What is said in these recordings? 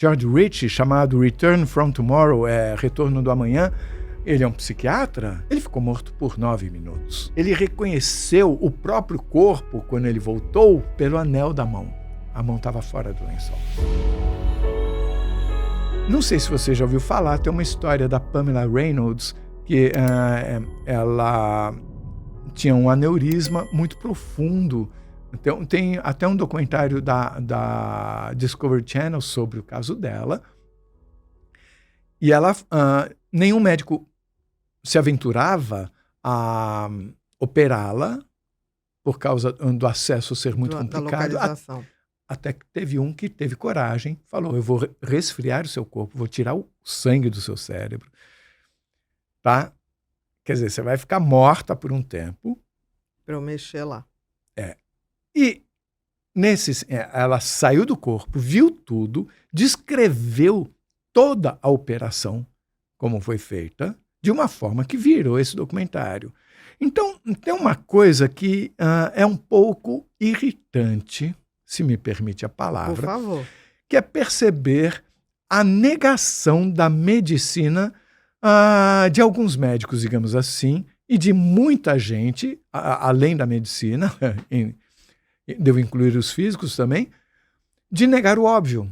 George Ritchie, chamado Return from Tomorrow, Retorno do Amanhã. Ele é um psiquiatra. Ele ficou morto por 9 minutos. Ele reconheceu o próprio corpo, quando ele voltou, pelo anel da mão. A mão estava fora do lençol. Não sei se você já ouviu falar, tem uma história da Pamela Reynolds, que ela tinha um aneurisma muito profundo. Então, tem até um documentário da Discovery Channel sobre o caso dela. E ela, nenhum médico se aventurava a operá-la por causa do acesso ser muito complicado. Da localização. Até que teve um que teve coragem, falou: eu vou resfriar o seu corpo, vou tirar o sangue do seu cérebro. Tá? Quer dizer, você vai ficar morta por um tempo. Para eu mexer lá. E ela saiu do corpo, viu tudo, descreveu toda a operação, como foi feita, de uma forma que virou esse documentário. Então, tem uma coisa que é um pouco irritante, se me permite a palavra, por favor, que é perceber a negação da medicina de alguns médicos, digamos assim, e de muita gente, além da medicina, devo incluir os físicos também, de negar o óbvio.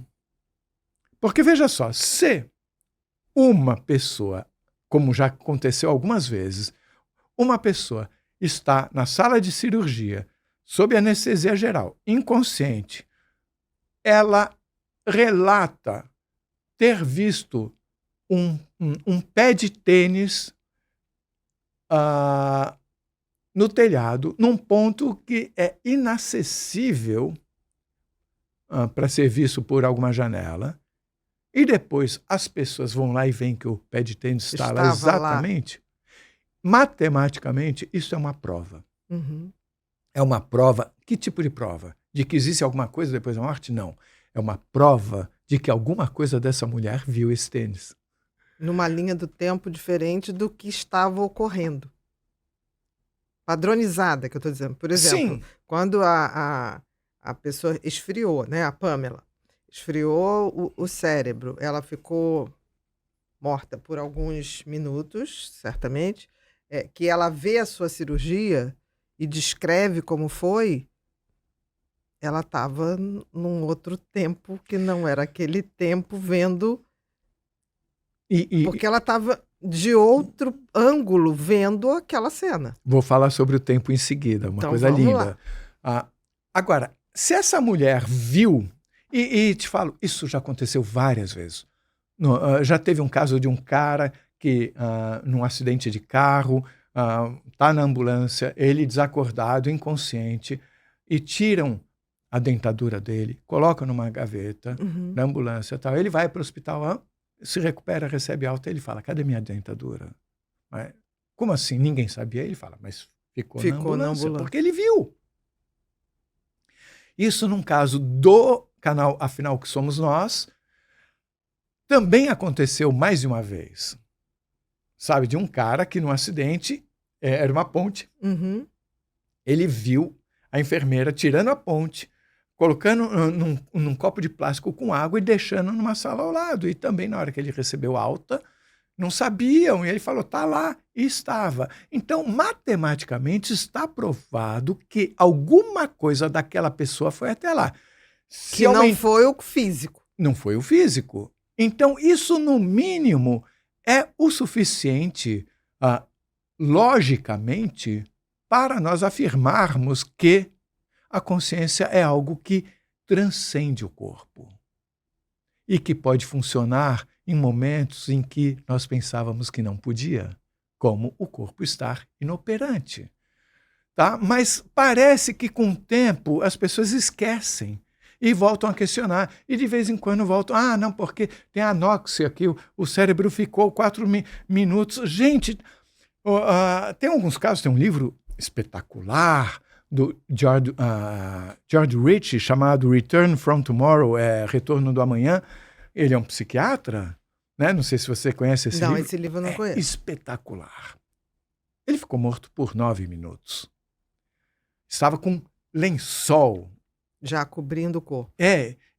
Porque, veja só, se uma pessoa, como já aconteceu algumas vezes, uma pessoa está na sala de cirurgia, sob anestesia geral, inconsciente, ela relata ter visto um pé de tênis no telhado, num ponto que é inacessível para ser visto por alguma janela, e depois as pessoas vão lá e veem que o pé de tênis está lá exatamente. Lá. Matematicamente, isso é uma prova. Uhum. É uma prova. Que tipo de prova? De que existe alguma coisa depois da morte? Não. É uma prova de que alguma coisa dessa mulher viu esse tênis. Numa linha do tempo diferente do que estava ocorrendo. Padronizada, que eu estou dizendo. Por exemplo, sim, quando a pessoa esfriou, né, a Pamela, esfriou o cérebro, ela ficou morta por alguns minutos, certamente, que ela vê a sua cirurgia e descreve como foi, ela estava num outro tempo que não era aquele tempo vendo... porque ela estava de outro ângulo vendo aquela cena. Vou falar sobre o tempo em seguida, uma então, coisa linda. Agora, se essa mulher viu, e te falo, isso já aconteceu várias vezes. Já teve um caso de um cara que, num acidente de carro, está na ambulância, ele desacordado, inconsciente, e tiram a dentadura dele, colocam numa gaveta na ambulância. Tal. Ele vai para o hospital, se recupera, recebe alta, ele fala: cadê minha dentadura? Mas, como assim? Ninguém sabia. Ele fala: mas ficou na ambulância, porque ele viu. Isso num caso do canal Afinal Que Somos Nós, também aconteceu mais de uma vez. Sabe, de um cara que num acidente, era uma ponte, ele viu a enfermeira tirando a ponte, colocando num copo de plástico com água e deixando numa sala ao lado. E também, na hora que ele recebeu alta, não sabiam. E ele falou: tá lá. E estava. Então, matematicamente, está provado que alguma coisa daquela pessoa foi até lá. Que não foi o físico. Não foi o físico. Então, isso, no mínimo, é o suficiente, logicamente, para nós afirmarmos que a consciência é algo que transcende o corpo e que pode funcionar em momentos em que nós pensávamos que não podia, como o corpo estar inoperante. Tá? Mas parece que, com o tempo, as pessoas esquecem e voltam a questionar. E, de vez em quando, voltam: não, porque tem anóxia aqui, o cérebro ficou 4 minutos. Gente, tem alguns casos, tem um livro espetacular do George Ritchie, chamado Return from Tomorrow, Retorno do Amanhã. Ele é um psiquiatra, né? Não sei se você conhece esse livro. Não, esse livro eu não conheço. Espetacular. Ele ficou morto por 9 minutos. Estava com lençol. Já cobrindo o corpo.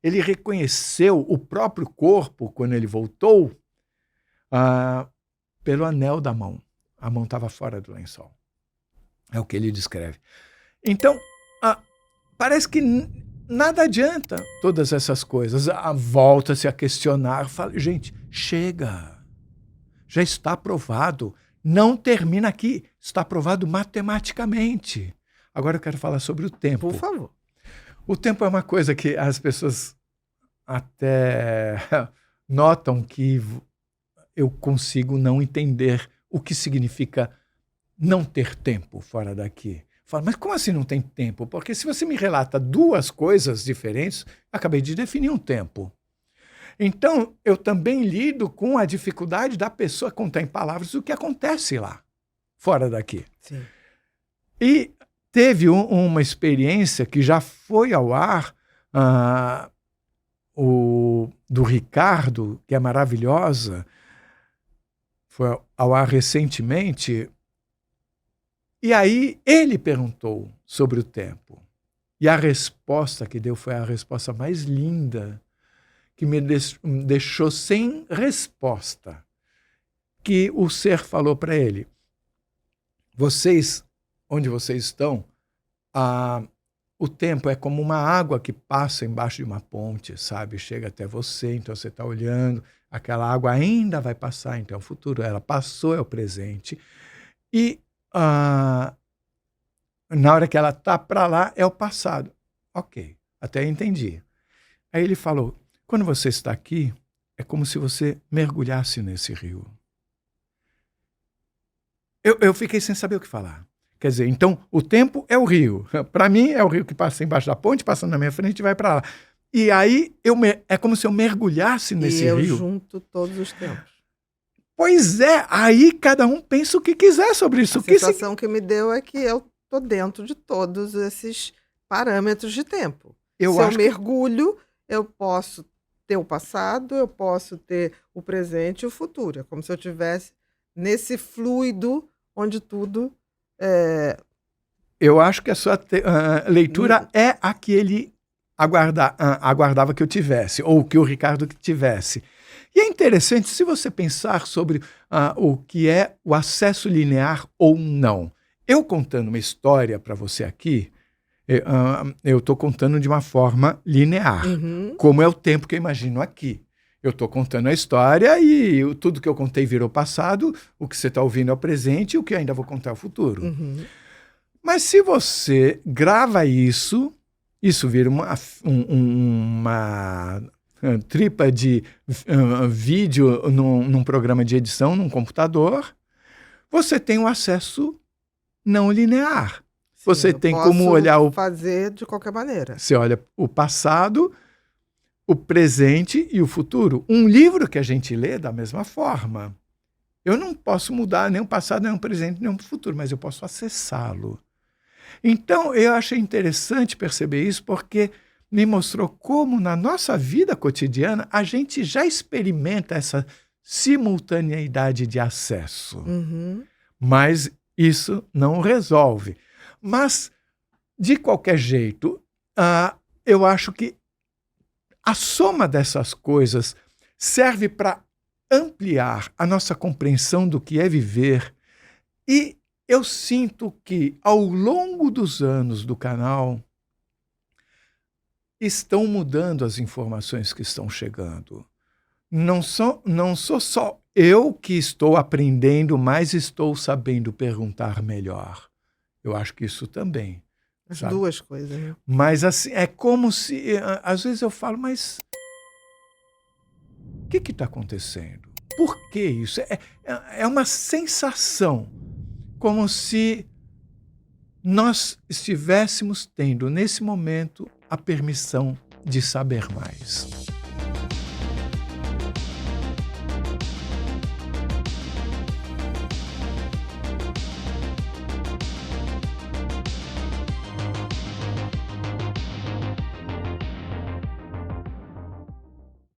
ele reconheceu o próprio corpo, quando ele voltou, pelo anel da mão. A mão estava fora do lençol. É o que ele descreve. Então, parece que nada adianta todas essas coisas. Volta-se a questionar. Fala, gente, chega. Já está provado. Não termina aqui. Está provado matematicamente. Agora eu quero falar sobre o tempo. Por favor. O tempo é uma coisa que as pessoas até notam que eu consigo não entender o que significa não ter tempo fora daqui. Falo, mas como assim não tem tempo? Porque se você me relata duas coisas diferentes, acabei de definir um tempo. Então, eu também lido com a dificuldade da pessoa contar em palavras o que acontece lá, fora daqui. Sim. E teve uma experiência que já foi ao ar, do Ricardo, que é maravilhosa, foi ao ar recentemente, e aí ele perguntou sobre o tempo. E a resposta que deu foi a resposta mais linda, que me deixou sem resposta. Que o ser falou para ele, vocês, onde vocês estão, o tempo é como uma água que passa embaixo de uma ponte, sabe? Chega até você, então você está olhando, aquela água ainda vai passar, então é o futuro, ela passou, é o presente. E na hora que ela está para lá, é o passado. Ok, até entendi. Aí ele falou, quando você está aqui, é como se você mergulhasse nesse rio. Eu fiquei sem saber o que falar. Quer dizer, então, o tempo é o rio. Para mim, é o rio que passa embaixo da ponte, passa na minha frente e vai para lá. E aí, é como se eu mergulhasse nesse rio. E eu junto todos os tempos. Pois é, aí cada um pensa o que quiser sobre isso. A sensação que me deu é que eu estou dentro de todos esses parâmetros de tempo. Se eu mergulho, eu posso ter o passado, eu posso ter o presente e o futuro. É como se eu estivesse nesse fluido onde tudo... Eu acho que a sua leitura é a que ele aguardava que eu tivesse, ou que o Ricardo tivesse. E é interessante, se você pensar sobre o que é o acesso linear ou não. Eu contando uma história para você aqui, eu estou contando de uma forma linear, como é o tempo que eu imagino aqui. Eu estou contando a história e tudo que eu contei virou passado, o que você está ouvindo é o presente e o que eu ainda vou contar é o futuro. Mas se você grava isso vira uma tripa de vídeo num programa de edição, num computador, você tem um acesso não linear. Sim, você tem como olhar fazer de qualquer maneira. Você olha o passado, o presente e o futuro. Um livro que a gente lê da mesma forma. Eu não posso mudar nem o passado, nem o presente, nem o futuro, mas eu posso acessá-lo. Então, eu achei interessante perceber isso, porque me mostrou como, na nossa vida cotidiana, a gente já experimenta essa simultaneidade de acesso. Mas isso não resolve. Mas, de qualquer jeito, eu acho que a soma dessas coisas serve para ampliar a nossa compreensão do que é viver. E eu sinto que, ao longo dos anos do canal, estão mudando as informações que estão chegando. Não sou só eu que estou aprendendo, mas estou sabendo perguntar melhor. Eu acho que isso também. As duas coisas, né? Mas assim, é como se... Às vezes eu falo, mas o que está acontecendo? Por que isso? É uma sensação, como se nós estivéssemos tendo, nesse momento, a permissão de saber mais.